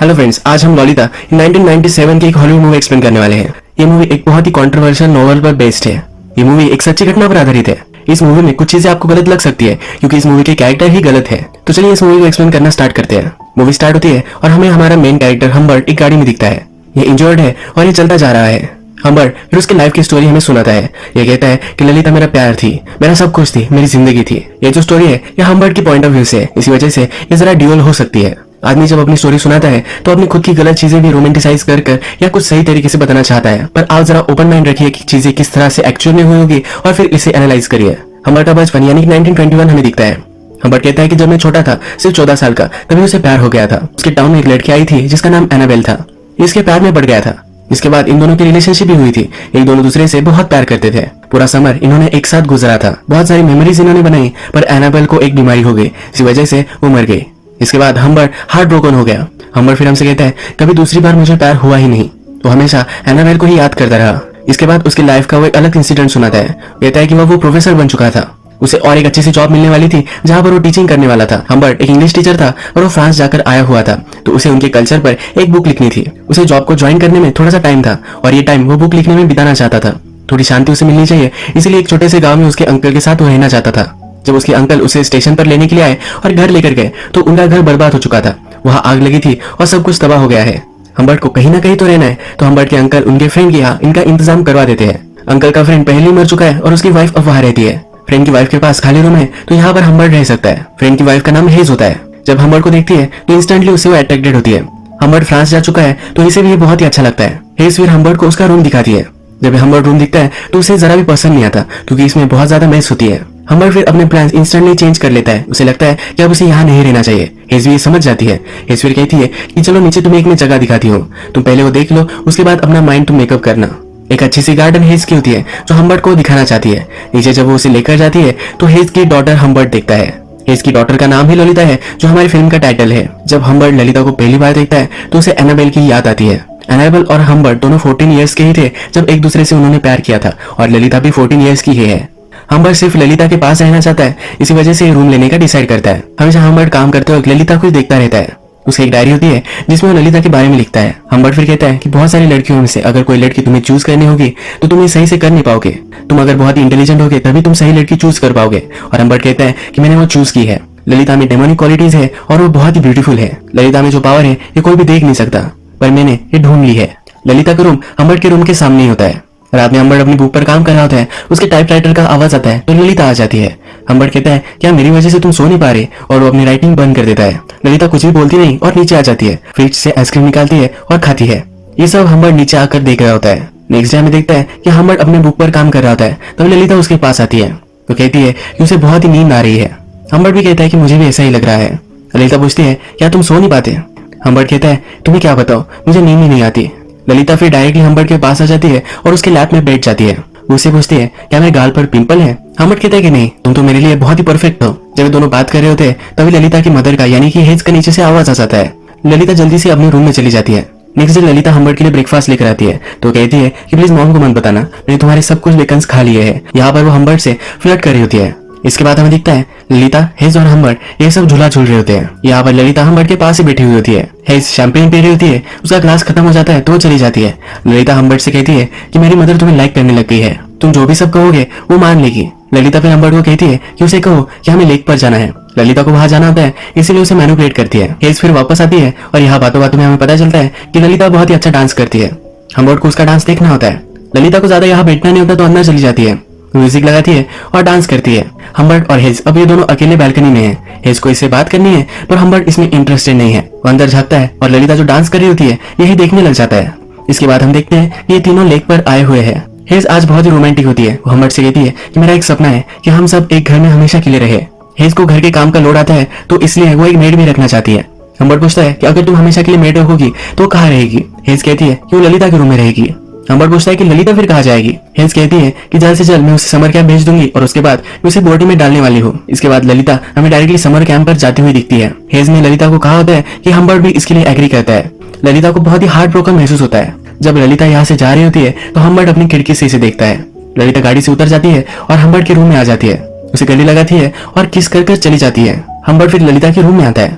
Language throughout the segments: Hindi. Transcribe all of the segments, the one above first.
हेलो फ्रेंड्स, आज हम ललिता 1997 की एक हॉलीवुड मूवी एक्सप्लेन करने वाले हैं। ये मूवी एक बहुत ही कंट्रोवर्शियल नॉवेल पर बेस्ड है। ये मूवी एक सच्ची घटना पर आधारित है। इस मूवी में कुछ चीजें आपको गलत लग सकती है क्योंकि इस मूवी के कैरेक्टर ही गलत है। तो चलिए इस मूवी को एक्सप्लेन करना स्टार्ट करते हैं। मूवी स्टार्ट होती है और हमें हमारा मेन कैरेक्टर हम्बर्ट एक गाड़ी में दिखता है। ये इंजर्ड है और ये चलता जा रहा है। हम्बर्ट फिर उसके लाइफ की स्टोरी हमें सुनाता है। ये कहता है कि ललिता मेरा प्यार थी, मेरा सब कुछ थी, मेरी जिंदगी थी। ये जो स्टोरी है ये हम्बर्ट की पॉइंट ऑफ व्यू से, इसी वजह से ये जरा ड्यूअल हो सकती है। आदमी जब अपनी स्टोरी सुनाता है तो अपनी खुद की गलत चीजें भी रोमांटिसाइज कर या कुछ सही तरीके से बताना चाहता है, पर आप जरा ओपन माइंड रखिए कि चीजें किस तरह से एक्चुअल में हुई होगी और फिर इसे एनालाइज करिए। हम्बर्ट का बचपन यानी कि 1921 हमें दिखता है। हम्बर्ट कहता है कि जब मैं छोटा था, सिर्फ 14 साल का, तभी उसे प्यार हो गया था। उसके टाउन में एक लड़की आई थी जिसका नाम एनाबेल था। इसके प्यार में पड़ गया था। इसके बाद इन दोनों की रिलेशनशिप भी हुई थी। एक दोनों दूसरे से बहुत प्यार करते थे। पूरा समर इन्होंने एक साथ गुजरा था। बहुत सारी मेमोरीज इन्होंने बनाई, पर एनाबेल को एक बीमारी हो गई, इसी वजह से वो मर गई। इसके बाद हम्बर्ट हार्ट ब्रोकन हो गया। हम्बर्ट फिर हमसे कहता है कभी दूसरी बार मुझे प्यार हुआ ही नहीं। वो हमेशा एनाबेल को ही याद करता रहा। इसके बाद उसकी लाइफ का वो एक अलग इंसिडेंट सुनाता है। कहता है कि वो प्रोफेसर बन चुका था। उसे और एक अच्छी सी जॉब मिलने वाली थी जहां पर वो टीचिंग करने वाला था। हम्बर्ट एक इंग्लिश टीचर था और वो फ्रांस जाकर आया हुआ था, तो उसे उनके कल्चर पर एक बुक लिखनी थी। उसे जॉब को ज्वाइन करने में थोड़ा सा टाइम था और ये टाइम वो बुक लिखने में बिताना चाहता था। थोड़ी शांति उसे मिलनी चाहिए, इसलिए एक छोटे से गाँव में उसके अंकल के साथ वो रहना चाहता था। जब उसके अंकल उसे स्टेशन पर लेने के लिए आए और घर लेकर गए तो उनका घर बर्बाद हो चुका था। वहां आग लगी थी और सब कुछ तबाह हो गया है। हम्बर्ट को कहीं ना कहीं तो रहना है, तो हम्बर्ट के अंकल उनके फ्रेंड के यहाँ इनका इंतजाम करवा देते हैं। अंकल का फ्रेंड पहले ही मर चुका है और उसकी वाइफ अब वहां रहती है। फ्रेंड की वाइफ के पास खाली रूम है, तो यहाँ पर हम्बर्ट रह सकता है। फ्रेंड की वाइफ का नाम हेज होता है। जब हम्बर्ट को देखती है तो इंस्टेंटली उसे वो अट्रैक्टेड होती है। हम्बर्ट फ्रांस जा चुका है तो इसे भी ये बहुत ही अच्छा लगता है। हेज फिर हम्बर्ट को उसका रूम दिखाती है। जब हम्बर्ट रूम दिखता है तो उसे जरा भी पसंद नहीं आता क्योंकि इसमें बहुत ज्यादा मैस होती है। हम्बर्ट फिर अपने प्लान्स इंस्टेंटली चेंज कर लेता है। उसे लगता है कि अब उसे यहाँ नहीं रहना चाहिए। हेज भी समझ जाती है। हेज फिर कहती है कि चलो नीचे तुम्हें एक मैं जगह दिखाती हूँ, तुम पहले वो देख लो, उसके बाद अपना माइंड तुम मेकअप करना। एक अच्छी सी गार्डन हेज की होती है जो हम्बर्ट को दिखाना चाहती है। नीचे जब वो उसे लेकर जाती है तो हेज की डॉटर हम्बर्ट देखता है। हेज की डॉटर का नाम ही ललिता है, जो हमारी फिल्म का टाइटल है। जब हम्बर्ट ललिता को पहली बार देखता है तो उसे एनाबेल की याद आती है। एनाबेल और हम्बर्ट दोनों 14 इयर्स के ही थे जब एक दूसरे से उन्होंने प्यार किया था और ललिता भी 14 इयर्स की ही है। हम्बर्ट सिर्फ ललिता के पास रहना चाहता है, इसी वजह से रूम लेने का डिसाइड करता है। हमेशा हम्बर्ट काम करते वक्त ललिता को ही देखता रहता है। उसकी एक डायरी होती है जिसमें वो ललिता के बारे में लिखता है। हम्बर्ट फिर कहता है कि बहुत सारी लड़कियों में से अगर कोई लड़की तुम्हें चूज करनी होगी तो तुम ये सही से कर नहीं पाओगे। तुम अगर बहुत ही इंटेलिजेंट होगे तभी तुम सही लड़की चूज कर पाओगे। और हम्बर्ट कहता है कि मैंने वो चूज की है। ललिता में डेमोनिक क्वालिटीज है और वो बहुत ही ब्यूटीफुल है। ललिता में जो पावर है ये कोई भी देख नहीं सकता, पर मैंने ये ढूंढ ली है। ललिता का रूम हम्बर्ट के रूम के सामने ही होता है। रात में हम्बर्ट अपनी बुक पर काम कर रहा होता है। उसके टाइपराइटर का आवाज आता है तो ललिता आ जाती है। हम्बर्ट कहता है क्या मेरी वजह से तुम सो नहीं पा रहे, और वो अपनी राइटिंग बंद कर देता है। ललिता कुछ भी बोलती नहीं और नीचे आ जाती है। फ्रिज से आइसक्रीम निकालती है और खाती है। ये सब हम्बर्ट नीचे आकर देख रहा होता है। नेक्स्ट डे हमें देखता है कि हम्बर्ट अपने बुक पर काम कर रहा होता है, तब ललिता उसके पास आती है तो कहती है कि उसे बहुत ही नींद आ रही है। हम्बर्ट भी कहता है कि मुझे भी ऐसा ही लग रहा है। ललिता पूछती है क्या तुम सो नहीं पाते। हम्बर्ट कहता है तुम्हें क्या बताओ, मुझे नींद ही नहीं आती। ललिता फिर डायरेक्टली हम्बर्ट के पास आ जाती है और उसके लैप में बैठ जाती है। उससे पूछती है क्या मेरे गाल पर पिंपल है। हम्बर्ट कहता है कि नहीं, तुम तो मेरे लिए बहुत ही परफेक्ट हो। जब दोनों बात कर रहे होते हैं तभी ललिता की मदर का यानी कि हेज का नीचे से आवाज आ जाता है। ललिता जल्दी से अपने रूम में चली जाती है। नेक्स्ट डे ललिता हम्बर्ट के लिए ब्रेकफास्ट लेकर आती है तो कहती है कि प्लीज मॉम को मत बताना, मैंने तुम्हारे सब कुछ बेकन्स खा लिए हैं। यहाँ पर वो हम्बर्ट से फ्लर्ट कर रही होती है। इसके बाद हमें दिखता है ललिता, हेज और हम्बर्ट ये सब झूला झूल रहे होते हैं। यहाँ पर ललिता हम्बर्ट के पास ही बैठी हुई होती है। हेज शैंपेन पी रही होती है। उसका ग्लास खत्म हो जाता है तो वो चली जाती है। ललिता हम्बर्ट से कहती है कि मेरी मदर तुम्हें लाइक करने लग गई है, तुम जो भी सब कहोगे वो मान लेगी। ललिता फिर हम्बर्ट को कहती है कि उसे कहो कि हमें लेक पर जाना है। ललिता को वहां जाना होता है, इसीलिए उसे मैनिपुलेट करती है। हेज फिर वापस आती है और यहाँ बातों बातों में हमें पता चलता है कि ललिता बहुत ही अच्छा डांस करती है। हम्बर्ट को उसका डांस देखना होता है। ललिता को ज्यादा यहाँ बैठना नहीं होता तो अंदर चली जाती है, म्यूजिक लगाती है और डांस करती है। हम्बर्ट और हेज अब ये दोनों अकेले बालकनी में हैं। हेज को इससे बात करनी है पर हम्बर्ट इसमें इंटरेस्टेड नहीं है। वो अंदर झाँकता है और ललिता जो डांस कर रही होती है यही देखने लग जाता है। इसके बाद हम देखते हैं कि ये तीनों लेक पर आए हुए हैं। हेज आज बहुत ही रोमांटिक होती है। वो हम्बर्ट से कहती है कि मेरा एक सपना है कि हम सब एक घर में हमेशा के लिए रहे। हेज को घर के काम का लोड आता है तो इसलिए वो एक मेड भी रखना चाहती है। हम्बर्ट पूछता है कि अगर तुम हमेशा के लिए मेड रखोगी तो कहाँ रहेगी। हेज कहती है कि वो ललिता के रूम में रहेगी। हम्बर्ट पूछता है कि ललिता फिर कहाँ जाएगी। हेज कहती है कि जल्द से जल्द मैं उसे समर कैंप भेज दूंगी और उसके बाद मैं उसे बोर्डिंग में डालने वाली हूँ। इसके बाद ललिता हमें डायरेक्टली समर कैंप पर जाती हुई दिखती है। हेज ने ललिता को कहा होता है कि हम्बर्ट भी इसके लिए एग्री करता है। ललिता को बहुत ही हार्ट ब्रोकन महसूस होता है। जब ललिता यहाँ से जा रही होती है तो हम्बर्ट अपनी खिड़की से इसे देखता है। ललिता गाड़ी से उतर जाती है और हम्बर्ट के रूम में आ जाती है। उसे गले लगाती है और किस कर चली जाती है। हम्बर्ट फिर ललिता के रूम में आता है।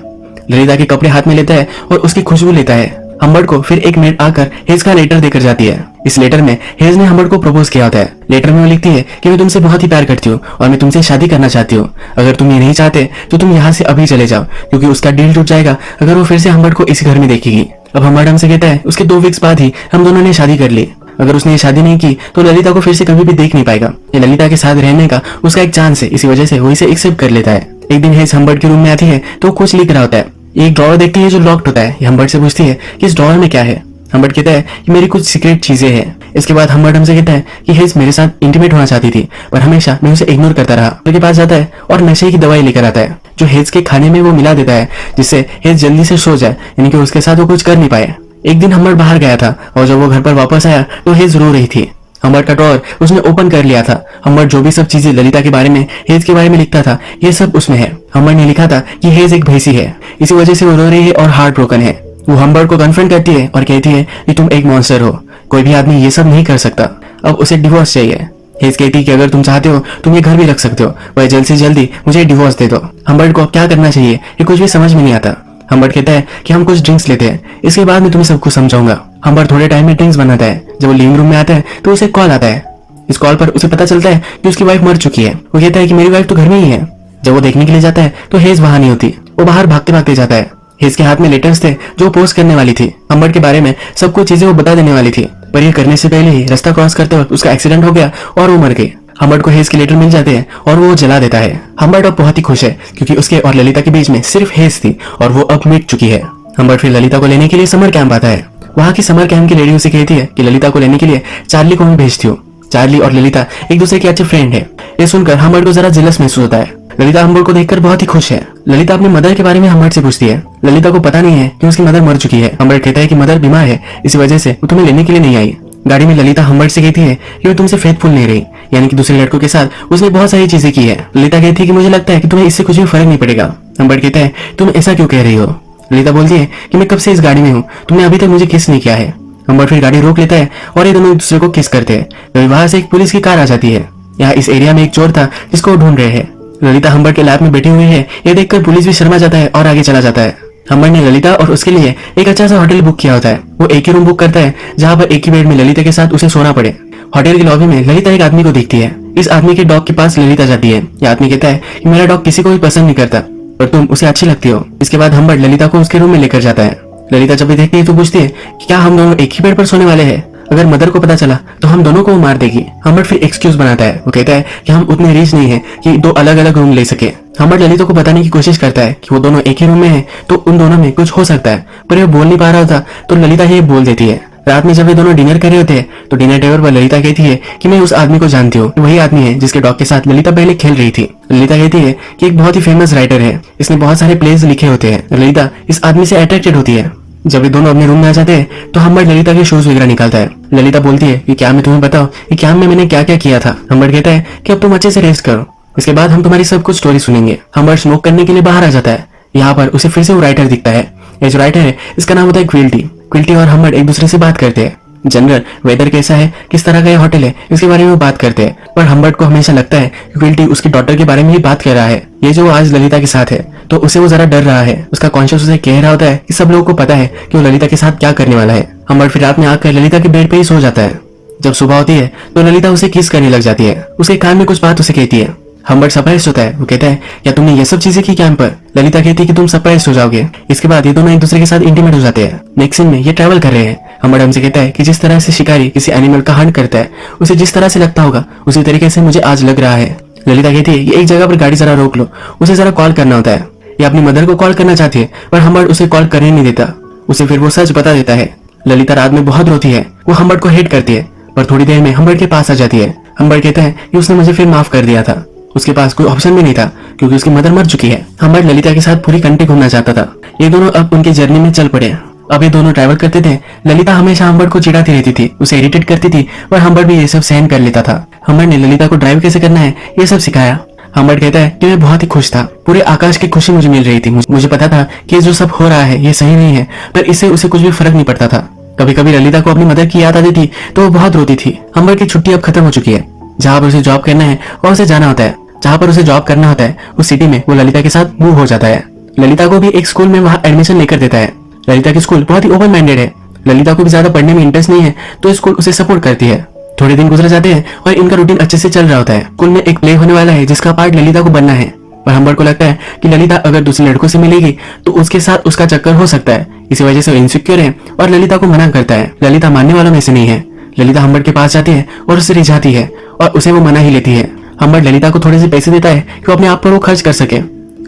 ललिता के कपड़े हाथ में लेता है और उसकी खुशबू लेता है। हम्बर्ट को फिर एक मेड आकर हेज का लेटर देकर जाती है। इस लेटर में हेज ने हम्बर्ट को प्रपोज किया होता है। लेटर में वो लिखती है कि मैं तुमसे बहुत ही प्यार करती हूँ और मैं तुमसे शादी करना चाहती हूँ। अगर तुम ये नहीं चाहते तो तुम यहाँ से अभी चले जाओ, क्योंकि उसका डील टूट जाएगा अगर वो फिर से हम्बर्ट को इसी घर में देखेगी। अब हम्बर्ट हमसे कहता है उसके 2 वीक्स बाद ही हम दोनों ने शादी कर ली। अगर उसने ये शादी नहीं की तो ललिता को फिर से कभी भी देख नहीं पाएगा। ये ललिता के साथ रहने का उसका एक चांस है, इसी वजह से वो इसे एक्सेप्ट कर लेता है। एक दिन हेज हम्बर्ट के रूम में आती है तो कुछ लिख रहा होता है। एक ड्रॉवर देखती है जो लॉक्ड होता है। हम्बर्ट से पूछती है कि इस ड्रॉवर में क्या है। हम्बर्ट कहता है कि मेरी कुछ सीक्रेट चीजें हैं। इसके बाद हम्बर्ट हमसे कहता है कि हेज मेरे साथ इंटीमेट होना चाहती थी, पर हमेशा मैं उसे इग्नोर करता रहा। उसके पास जाता है और नशे की दवाई लेकर आता है जो हेज के खाने में वो मिला देता है, जिससे हेज जल्दी से सो जाए, यानी कि उसके साथ वो कुछ कर नहीं पाए। एक दिन हम्बर्ट बाहर गया था और जब वो घर पर वापस आया तो हेज रो रही थी। हम्बर्ट का ड्रॉवर उसने ओपन कर लिया था। हम्बर्ट जो भी सब चीजें ललिता के बारे में, हेज के बारे में लिखता था, ये सब उसमें है। हम्बर्ट ने लिखा था कि हेज एक भैंसी है, इसी वजह से वो रो रही है और हार्ट ब्रोकन है। वो हम्बर्ट को कन्फ्रंट करती है और कहती है कि तुम एक मॉन्स्टर हो, कोई भी आदमी ये सब नहीं कर सकता, अब उसे डिवोर्स चाहिए। हेज कहती है कि अगर तुम चाहते हो तुम ये घर भी रख सकते हो, वह जल्द से जल्दी मुझे डिवोर्स दे दो। हम्बर्ट को अब क्या करना चाहिए ये कुछ भी समझ में नहीं आता। हम्बर्ट कहता है कि हम कुछ ड्रिंक्स लेते हैं, इसके बाद मैं तुम्हें सब कुछ समझाऊंगा। हम्बर्ट थोड़े टाइम में ड्रिंक्स बनाता है। जब वो लिविंग रूम में आता है तो उसे कॉल आता है। इस कॉल पर उसे पता चलता है कि उसकी वाइफ मर चुकी है। वो कहता है कि मेरी वाइफ तो घर में ही है। जब वो देखने के लिए जाता है तो हेज वहां नहीं होती। वो बाहर भागते भागते जाता है। हेज के हाथ में लेटर्स थे जो पोस्ट करने वाली थी। हम्बर्ट के बारे में सब कुछ चीजें वो बता देने वाली थी, पर ये करने से पहले ही रास्ता क्रॉस करते वक्त उसका एक्सीडेंट हो गया और वो मर गई। हम्बर्ट को हेज के लेटर मिल जाते हैं और वो जला देता है। हम्बर्ट अब बहुत ही खुश है क्योंकि उसके और ललिता के बीच में सिर्फ हेज थी और वो अब मिट चुकी है। हम्बर्ट फिर ललिता को लेने के लिए समर कैंप आता है। वहाँ की समर कैंप की लेडी उसे कहती है कि ललिता को लेने के लिए चार्ली को मैं भेजती हूँ। चार्ली और ललिता एक दूसरे के अच्छे फ्रेंड है। ये सुनकर हम्बर्ट को जरा जेलस महसूस होता है। ललिता हम्बर्ट को देखकर बहुत ही खुश है। ललिता अपनी मदर के बारे में हम्बर्ट से पूछती है। ललिता को पता नहीं है कि उसकी मदर मर चुकी है। हम्बर्ट कहता है कि मदर बीमार है, इसी वजह से वो तुम्हें लेने के लिए नहीं आई। गाड़ी में ललिता हम्बर्ट से कहती है कि वो तुमसे फेथफुल नहीं रही, यानी कि दूसरे लड़कों के साथ उसने बहुत सारी चीजें की है। ललिता कहती है कि मुझे लगता है कि तुम्हें इससे कुछ भी फर्क नहीं पड़ेगा। हम्बर्ट कहता है तुम ऐसा क्यों कह रही हो। ललिता बोलती है कि मैं कब से इस गाड़ी में हूँ, तुमने अभी तक मुझे किस नहीं किया है। हम्बर्ट फिर गाड़ी रोक लेता है और ये दोनों एक दूसरे को किस करते हैं। तभी वहां से एक पुलिस की कार आ जाती है। यहाँ इस एरिया में एक चोर था जिसको ढूंढ रहे हैं। ललिता हम्बर्ट के लैब में बैठी हुई है। ये देखकर पुलिस भी शर्मा जाता है और आगे चला जाता है। हम्बर्ट ने ललिता और उसके लिए एक अच्छा सा होटल बुक किया होता है। वो एक ही रूम बुक करता है जहाँ पर एक ही बेड में ललिता के साथ उसे सोना पड़े। होटल की लॉबी में ललिता एक आदमी को देखती है। इस आदमी के डॉग के पास ललिता जाती है। ये आदमी कहता है कि मेरा डॉग किसी को भी पसंद नहीं करता, पर तुम उसे अच्छी लगती हो। इसके बाद हम्बर्ट ललिता को उसके रूम में लेकर जाता है। ललिता जब भी देखती है तो पूछती है कि क्या हम दोनों एक ही बेड पर सोने वाले हैं, अगर मदर को पता चला तो हम दोनों को वो मार देगी। हम्बर्ट फिर एक्सक्यूज बनाता है। वो कहता है कि हम उतने रिच नहीं है कि 2 अलग अलग रूम ले सके। हम्बर्ट ललिता को बताने की कोशिश करता है कि वो दोनों एक ही रूम में हैं, तो उन दोनों में कुछ हो सकता है, पर वो बोल नहीं पा रहा था तो ललिता ये बोल देती है। रात में जब वे दोनों डिनर कर रहे होते हैं तो डिनर टेबल पर ललिता कहती है कि मैं उस आदमी को जानती हूँ, वही आदमी है जिसके डॉग के साथ ललिता पहले खेल रही थी। ललिता कहती है कि एक बहुत ही फेमस राइटर है, इसने बहुत सारे प्लेज लिखे होते हैं। ललिता इस आदमी से अट्रैक्टेड होती है। जब ये दोनों अपने रूम में आ जाते हैं तो हम्बर्ट ललिता के शूज वगैरह निकालता है। ललिता बोलती है कि क्या मैं तुम्हें बताऊं कि क्या में मैंने क्या क्या किया था। हम्बर्ट कहता है कि अब तुम अच्छे से रेस्ट करो, इसके बाद हम तुम्हारी सब कुछ स्टोरी सुनेंगे। हम्बर्ट स्मोक करने के लिए बाहर आ जाता है। यहाँ पर उसे फिर से वो राइटर दिखता है। ये जो राइटर है इसका नाम होता है क्विल्टी। क्विल्टी और हम्बर्ट एक दूसरे से बात करते हैं। जनरल वेदर कैसा है, किस तरह का ये होटल है, इसके बारे में बात करते हैं। पर हम्बर्ट को हमेशा लगता है कि क्विल्टी उसकी डॉटर के बारे में ही बात कर रहा है। ये जो आज ललिता के साथ है तो उसे वो जरा डर रहा है। उसका कॉन्शियस उसे कह रहा होता है कि सब लोगों को पता है कि वो ललिता के साथ क्या करने वाला है। हम्बर्ट फिर रात में आकर ललिता के बेड पे ही सो जाता है। जब सुबह होती है तो ललिता उसे किस करने लग जाती है। उसके कान में कुछ बात उसे कहती है। हम्बर्ट सरप्राइज होता है। वो कहता है क्या तुमने ये सब चीजें की कैंप पर। ललिता कहती है कि तुम सरप्राइज हो जाओगे। इसके बाद ये दोनों एक दूसरे के साथ इंटीमेट हो जाते हैं। नेक्स्ट सीन में ये ट्रैवल कर रहे हैं। हम्बर्ट हमसे कहता है कि जिस तरह से शिकारी किसी एनिमल का हंट करता है उसे जिस तरह से लगता होगा उसी तरीके से मुझे आज लग रहा है। ललिता कहती है कि एक जगह पर गाड़ी जरा रोक लो, उसे जरा कॉल करना होता है। ये अपनी मदर को कॉल करना चाहती है पर हम्बर्ट उसे कॉल करने नहीं देता। उसे फिर वो सच बता देता है। ललिता रात में बहुत रोती है। वो हम्बर्ट को हेट करती है, पर थोड़ी देर में हम्बर्ट के पास आ जाती है। हम्बर्ट कहता है कि उसने मुझे फिर माफ कर दिया था। उसके पास कोई ऑप्शन भी नहीं था क्योंकि उसकी मदर मर चुकी है। हम्बर्ट ललिता के साथ पूरी कंट्री घूमना चाहता था। ये दोनों अब उनकी जर्नी में चल पड़े। अब ये दोनों ट्रैवल करते थे। ललिता हमेशा हम्बर्ट को चिढ़ाती रहती थी, उसे इरिटेट करती थी, पर हम्बर्ट भी ये सब सहन कर लेता था। हम्बर्ट ने ललिता को ड्राइव कैसे करना है ये सब सिखाया। हम्बर्ट कहता है कि मैं बहुत ही खुश था, पूरे आकाश की खुशी मुझे मिल रही थी। मुझे पता था कि जो सब हो रहा है ये सही नहीं है, पर इससे उसे कुछ भी फर्क नहीं पड़ता था। कभी कभी ललिता को अपनी मदर की याद आती थी तो वो बहुत रोती थी। हम्बर्ट की छुट्टी अब खत्म हो चुकी है। जहाँ पर उसे जॉब करना है और उसे जाना होता है, जहाँ पर उसे जॉब करना होता है उस सिटी में वो ललिता के साथ मूव हो जाता है। ललिता को भी एक स्कूल में वहाँ एडमिशन लेकर देता है। ललिता की स्कूल बहुत ही ओपन माइंडेड है। ललिता को भी ज्यादा पढ़ने में इंटरेस्ट नहीं है, तो स्कूल उसे सपोर्ट करती है। थोड़े दिन गुजर जाते हैं और इनका रूटीन अच्छे से चल रहा होता है। स्कूल में एक प्ले होने वाला है जिसका पार्ट ललिता को बनना है, पर हम्बर को लगता है कि ललिता अगर दूसरे लड़कों से मिलेगी तो उसके साथ उसका चक्कर हो सकता है। इसी वजह से वो इनसिक्योर है और ललिता को मना करता है। ललिता मानने वालों में से नहीं है। ललिता हम्बर के पास जाती है और उसे रिझाती है और उसे वो मना ही लेती है। हम्बर ललिता को थोड़े से पैसे देता है कि वो अपने आप पर वो खर्च कर सके।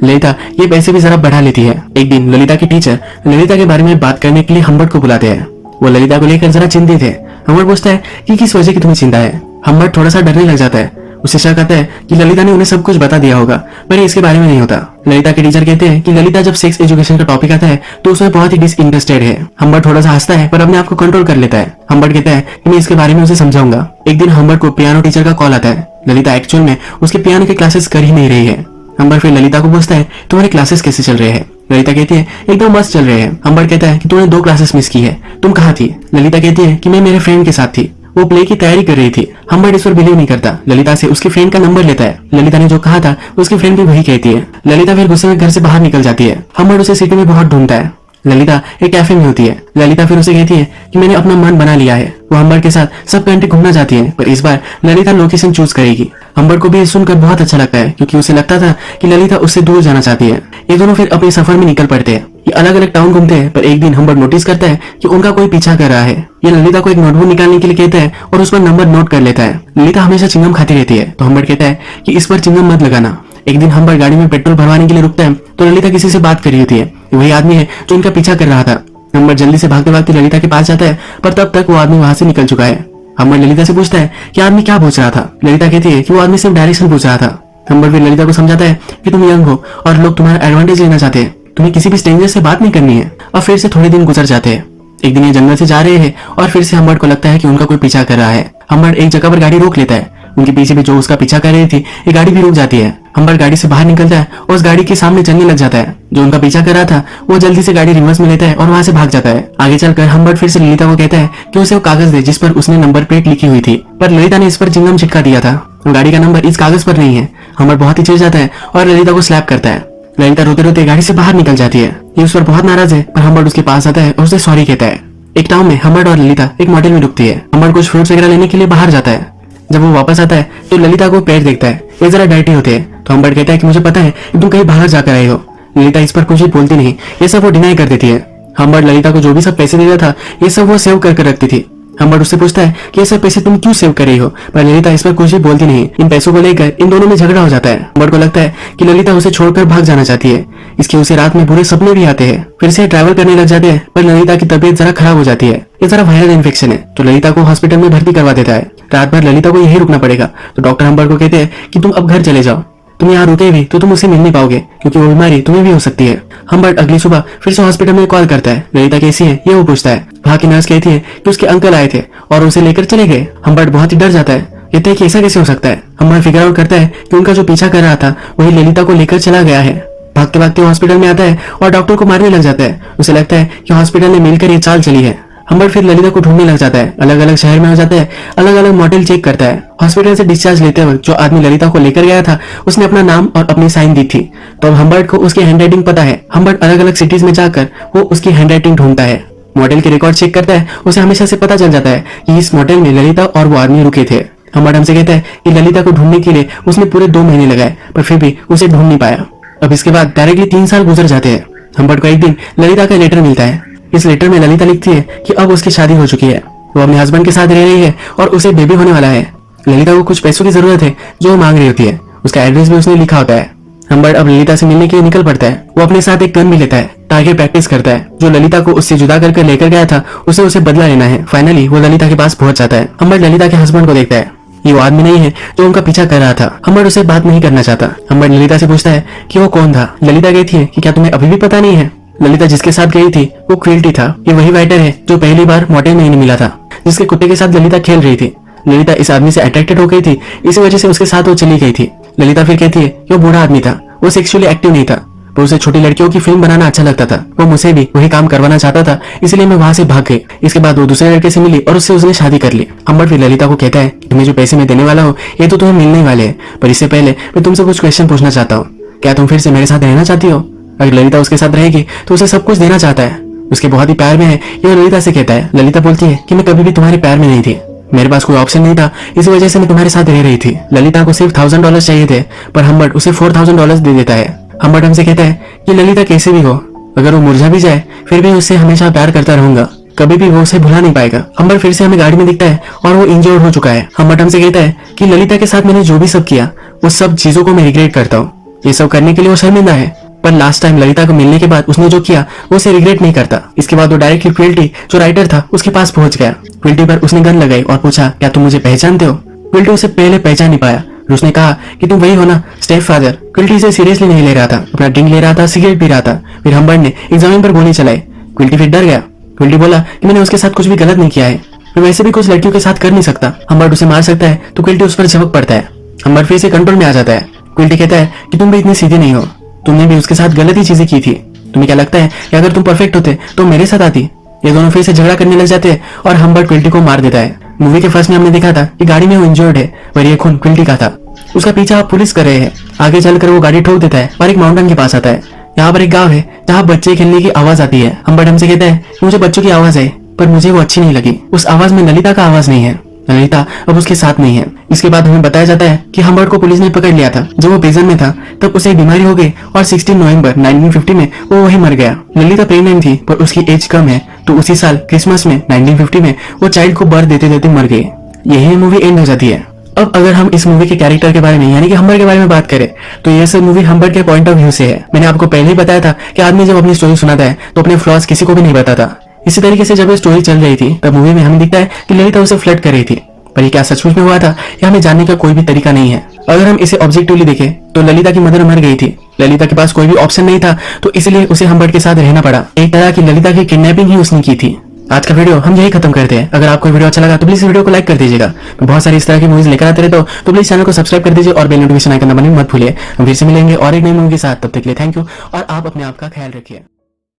ललिता ये पैसे भी जरा बढ़ा लेती है। एक दिन ललिता की टीचर ललिता के बारे में बात करने के लिए हम्बर्ट को बुलाते हैं। वो ललिता को लेकर जरा चिंतित है। हम्बर्ट पूछता है कि किस वजह की तुम्हें चिंता है। हम्बर्ट थोड़ा सा डरने लग जाता है। उसे शक आता है कि ललिता ने उन्हें सब कुछ बता दिया होगा, पर ये इसके बारे में नहीं होता। ललिता के टीचर कहते हैं कि ललिता जब सेक्स एजुकेशन का टॉपिक आता है तो उसमें बहुत ही डिसइंटरेस्टेड है। हम्बर्ट थोड़ा सा हंसता है पर अपने आप को कंट्रोल कर लेता है। हम्बर्ट कहता है कि मैं इसके बारे में उसे समझाऊंगा। एक दिन हम्बर्ट को पियानो टीचर का कॉल आता है। ललिता एक्चुअल में उसके पियानो के क्लासेस कर ही नहीं रही है। हम्बर्ट फिर ललिता को पूछता है तुम्हारे क्लासेस कैसे चल रहे हैं। ललिता कहती है एकदम मस्त चल रहे हैं। हम्बर्ट कहता है कि तूने 2 क्लासेस मिस की है, तुम कहाँ थी। ललिता कहती है कि मैं मेरे फ्रेंड के साथ थी, वो प्ले की तैयारी कर रही थी। हम्बर्ट इस पर बिलीव नहीं करता। ललिता से उसके फ्रेंड का नंबर लेता है। ललिता ने जो कहा था उसकी फ्रेंड भी वही कहती है। ललिता फिर गुस्से में घर से बाहर निकल जाती है। हम्बर्ट उसे सिटी में बहुत ढूंढता है। ललिता एक कैफे में होती है। ललिता फिर उसे कहती है कि मैंने अपना मन बना लिया है। वो हम्बर्ट के साथ सब कंट्री घूमना चाहती है, पर इस बार ललिता लोकेशन चूज करेगी। हम्बर्ट को भी सुनकर बहुत अच्छा लगता है क्योंकि उसे लगता था कि ललिता उससे दूर जाना चाहती है। ये दोनों फिर अपने सफर में निकल पड़ते हैं। ये अलग अलग टाउन घूमते हैं, पर एक दिन हम्बर्ट नोटिस करता है कि उनका कोई पीछा कर रहा है। ये ललिता को एक नोटबुक निकालने के लिए कहता है और उस पर नंबर नोट कर लेता है। ललिता हमेशा चिंगम खाती रहती है, तो हम्बर्ट कहता है कि इस पर चिंगम मत लगाना। एक दिन हम्बर्ट गाड़ी में पेट्रोल भरवाने के लिए रुकता है तो ललिता किसी से बात कर रही होती है। वही आदमी है जो इनका पीछा कर रहा था। हम्बर्ट जल्दी से भागते भागते ललिता के पास जाता है, पर तब तक वो आदमी वहां से निकल चुका है। हम्बर्ट ललिता से पूछता है कि आदमी क्या पूछ रहा था। ललिता कहती है कि वो आदमी सिर्फ डायरेक्शन पूछ रहा था। हम्बर्ट फिर ललिता को समझाता है कि तुम यंग हो और लोग तुम्हारा एडवांटेज लेना चाहते हैं, तुम्हें किसी भी स्ट्रेंजर से बात नहीं करनी है। और फिर से थोड़े दिन गुजर जाते हैं। एक दिन ये जंगल से जा रहे हैं और फिर से हम्बर्ट को लगता है कि उनका कोई पीछा कर रहा है। हम्बर्ट एक जगह पर गाड़ी रोक लेता है। उनके पीछे भी जो उसका पीछा कर रही थी ये गाड़ी भी रुक जाती है। हम्बर्ट गाड़ी से बाहर निकलता है और उस गाड़ी के सामने चलने लग जाता है। जो उनका पीछा कर रहा था वो जल्दी से गाड़ी रिवर्स में लेता है और वहां से भाग जाता है। आगे चलकर हम्बर्ट फिर से ललिता को कहता है कि उसे वो कागज दे जिस पर उसने नंबर प्लेट लिखी हुई थी, पर ललिता ने इस पर चिंगम चिपका दिया था। गाड़ी का नंबर इस कागज पर नहीं है। हम्बर्ट बहुत ही चिढ़ जाता है और ललिता को स्लैप करता है। ललिता रोते रोते गाड़ी से बाहर निकल जाती है। ये उस पर बहुत नाराज है, पर हम्बर्ट उसके पास आता है और उसे सॉरी कहता है। एक टाउन में हम्बर्ट और ललिता एक मोटेल में रुकती है। हम्बर्ट कुछ फ्रूट्स वगैरह लेने के लिए बाहर जाता है। जब वो वापस आता है तो ललिता को पेड़ देखता है। ये जरा डर्टी होते हैं, तो हम्बर्ट कहता है कि मुझे पता है कि तुम कहीं बाहर जाकर आए हो। ललिता इस पर कुछ भी बोलती नहीं, ये सब वो डिनाई कर देती है। हम्बर्ट ललिता को जो भी सब पैसे देता था ये सब वो सेव करके रखती थी। हम्बर्ट उससे पूछता है कि ये सब पैसे तुम क्यों सेव कर रही हो, पर ललिता इस पर कुछ भी बोलती नहीं। इन पैसों को लेकर इन दोनों में झगड़ा हो जाता है। हम्बर्ट को लगता है कि ललिता उसे छोड़कर भाग जाना चाहती है। इसके उसे रात में बुरे सपने भी आते हैं। फिर से ट्रैवल करने लग जाते हैं, पर ललिता की तबीयत जरा खराब हो जाती है। ये जरा वायरल इन्फेक्शन है, तो ललिता को हॉस्पिटल में भर्ती करवा देता है। रात भर ललिता को यही रुकना पड़ेगा, तो डॉक्टर हम्बर्ट को कहते हैं कि तुम अब घर चले जाओ। तुम यहाँ रुके भी तो तुम उसे मिल नहीं पाओगे क्योंकि वो बीमारी तुम्हें भी हो सकती है। हम्बर्ट अगली सुबह फिर से हॉस्पिटल में कॉल करता है। ललिता कैसी है ये वो पूछता है। वहाँ की नर्स कहती है कि उसके अंकल आए थे और उसे लेकर चले गए। हम्बर्ट बहुत ही डर जाता है, कहते हैं कि ऐसा कैसे हो सकता है। हम्बर्ट फिगर आउट करता है कि उनका जो पीछा कर रहा था वही ललिता को लेकर चला गया है। भागते भागते हॉस्पिटल में आता है और डॉक्टर को मारने लग जाता है। उसे लगता है कि हॉस्पिटल ने मिलकर ये चाल चली है। हम्बर्ट फिर ललिता को ढूंढने लग जाता है। अलग अलग शहर में हो जाता है, अलग अलग मॉडल चेक करता है। हॉस्पिटल से डिस्चार्ज लेते वक्त जो आदमी ललिता को लेकर गया था उसने अपना नाम और अपनी साइन दी थी, तो अब हम्बर्ट को उसकी हैंडराइटिंग पता है। हम्बर्ट अलग अलग सिटीज में जाकर वो उसकी हैंडराइटिंग ढूंढता है। मॉडल के रिकॉर्ड चेक करता है। उसे हमेशा से पता चल जाता है कि इस मॉडल में ललिता और वो आदमी रुके थे। हम्बर्ट हमसे कहता है कि ललिता को ढूंढने के लिए उसने पूरे 2 महीने लगाए, पर फिर भी उसे ढूंढ नहीं पाया। अब इसके बाद डायरेक्टली 3 साल गुजर जाते हैं। हम्बर्ट को एक दिन ललिता का लेटर मिलता है। इस लेटर में ललिता लिखती है कि अब उसकी शादी हो चुकी है, वो अपने हस्बैंड के साथ रह रही है और उसे बेबी होने वाला है। ललिता को कुछ पैसों की जरूरत है जो वो मांग रही होती है। उसका एड्रेस भी उसने लिखा होता है। हम्बर्ट अब ललिता से मिलने के लिए निकल पड़ता है। वो अपने साथ एक गन भी लेता है, टारगेट प्रैक्टिस करता है। जो ललिता को उससे जुदा करके लेकर गया था उसे बदला लेना है। फाइनली वो ललिता के पास पहुंच जाता है। हम्बर्ट ललिता के हस्बैंड को देखता है। ये वो आदमी नहीं है जो उनका पीछा कर रहा था। हम्बर्ट उसे बात नहीं करना चाहता। हम्बर्ट ललिता से पूछता है कि वो कौन था। ललिता कहती है कि क्या तुम्हें अभी भी पता नहीं है। ललिता जिसके साथ गई थी वो क्विल्टी था। ये वही वाइटर है जो पहली बार मोटेल में ही मिला था, जिसके कुत्ते के साथ ललिता खेल रही थी। ललिता इस आदमी से अट्रैक्टेड हो गई थी, इसी वजह से उसके साथ वो चली गई थी। ललिता फिर कहती है कि वो बूढ़ा आदमी था, वो सेक्सुअली एक्टिव नहीं था, पर उसे छोटी लड़कियों की फिल्म बनाना अच्छा लगता था। वो मुझे भी वही काम करवाना चाहता था, इसलिए मैं वहां से भाग गई। इसके बाद वो दूसरे लड़के से मिली और उससे उसने शादी कर ली। हम्बर्ट फिर ललिता को कहता है तुम्हें जो पैसे मैं देने वाला हूँ ये तो तुम्हें मिलने वाले हैं, पर इससे पहले मैं तुमसे कुछ क्वेश्चन पूछना चाहता हूँ। क्या तुम फिर से मेरे साथ रहना चाहती हो। अगर ललिता उसके साथ रहेगी तो उसे सब कुछ देना चाहता है, उसके बहुत ही प्यार में है। ये ललिता से कहता है। ललिता बोलती है कि मैं कभी भी तुम्हारे प्यार में नहीं थी, मेरे पास कोई ऑप्शन नहीं था, इस वजह से मैं तुम्हारे साथ रह रही थी। ललिता को सिर्फ $1000 चाहिए थे, पर हम्बर्ट उसे $4000 दे देता है। हम्बर्ट हमसे कहता है कि ललिता कैसे भी हो, अगर वो मुरझा भी जाए फिर भी उससे हमेशा प्यार करता रहूंगा, कभी भी वो उसे भुला नहीं पाएगा। हम्बर्ट फिर से हमें गाड़ी में दिखता है और वो इंजर्ड हो चुका है। हम्बर्ट हमसे कहता है कि ललिता के साथ मैंने जो भी सब किया वो सब चीजों को मैं रिग्रेट करता हूँ। ये सब करने के लिए वो शर्मिंदा है, पर लास्ट टाइम ललिता को मिलने के बाद उसने जो किया वो उसे रिग्रेट नहीं करता। इसके बाद वो डायरेक्टली क्विल्टी जो राइटर था उसके पास पहुंच गया। क्विल्टी पर उसने गन लगाई और पूछा क्या तुम मुझे पहचानते हो। क्विल्टी उसे पहले पहचान नहीं पाया। उसने कहा कि तुम वही हो ना, स्टेप फादर। क्विल्टी इसे सीरियसली नहीं ले रहा था, अपना ड्रिंक ले रहा था, सिगरेट पी रहा था। फिर हम्बर्ट ने एक जमीन पर गोली चलाई। क्विल्टी फिर डर गया। क्विल्टी बोला कि मैंने उसके साथ कुछ भी गलत नहीं किया है, मैं वैसे भी कुछ लड़कियों के साथ कर नहीं सकता। हम्बर्ट उसे मार सकता है तो क्विल्टी उस पर झपक पड़ता है। हम्बर्ट फिर से कंट्रोल में आ जाता है। क्विल्टी कहता है कि तुम भी इतनी सीधी नहीं हो, तुमने भी उसके साथ गलत ही चीजें की थी। तुम्हें क्या लगता है कि अगर तुम परफेक्ट होते तो मेरे साथ आती। ये दोनों फिर से झगड़ा करने लग जाते हैं और हम्बर्ट क्विल्टी को मार देता है। मूवी के फर्स्ट में हमने देखा था कि गाड़ी में वो इंजर्ड है, पर ये खून क्विल्टी का था। उसका पीछा पुलिस कर रहे हैं। आगे चलकर वो गाड़ी ठोक देता है और एक माउंटेन के पास आता है। यहाँ पर एक गांव है जहाँ बच्चे खेलने की आवाज आती है। हम्बर्ट हमसे कहता है कि मुझे बच्चों की आवाज है, पर मुझे वो अच्छी नहीं लगी। उस आवाज में ललिता का आवाज नहीं है, ललिता अब उसके साथ नहीं है। इसके बाद हमें बताया जाता है कि हम्बर्ट को पुलिस ने पकड़ लिया था। जब वो प्रिजन में था तब उसे एक बीमारी हो गई और 16 नवंबर 1950 में वो वही मर गया। ललिता प्रेग्नेंट थी पर उसकी एज कम है, तो उसी साल क्रिसमस में 1950 में वो चाइल्ड को बर्थ देते देते मर गई। यही मूवी एंड हो जाती है। अब अगर हम इस मूवी के कैरेक्टर के बारे में यानी कि हम्बर्ट के बारे में बात करें तो यह सब मूवी हम्बर्ट के पॉइंट ऑफ व्यू से है। मैंने आपको पहले ही बताया था कि आदमी जब अपनी स्टोरी सुनाता है तो अपने फ्लॉज किसी को भी नहीं बताता। इसी तरीके से जब ये स्टोरी चल रही थी तब मूवी में हमें दिखता है कि ललिता उसे फ्लर्ट कर रही थी, पर ये क्या सचमुच में हुआ था यह हमें जानने का कोई भी तरीका नहीं है। अगर हम इसे ऑब्जेक्टिवली देखें तो ललिता की मदर मर गई थी, ललिता के पास कोई भी ऑप्शन नहीं था, तो इसलिए उसे हम्बर्ट के साथ रहना पड़ा। एक तरह की ललिता की किडनैपिंग ही उसने की थी। आज का वीडियो हम यही खत्म करते हैं। अगर आपको वीडियो अच्छा लगा तो प्लीज वीडियो को लाइक कर दीजिएगा। मैं बहुत सारी इस तरह की मूवीज लेकर आते रहता हूं, तो प्लीज चैनल को सब्सक्राइब कर दीजिए और बेल नोटिफिकेशन आइकन दबाना मत भूलिए। हम फिर से मिलेंगे और एक नई मूवी के साथ, तब तक के लिए थैंक यू और आप अपने आप का ख्याल रखिए।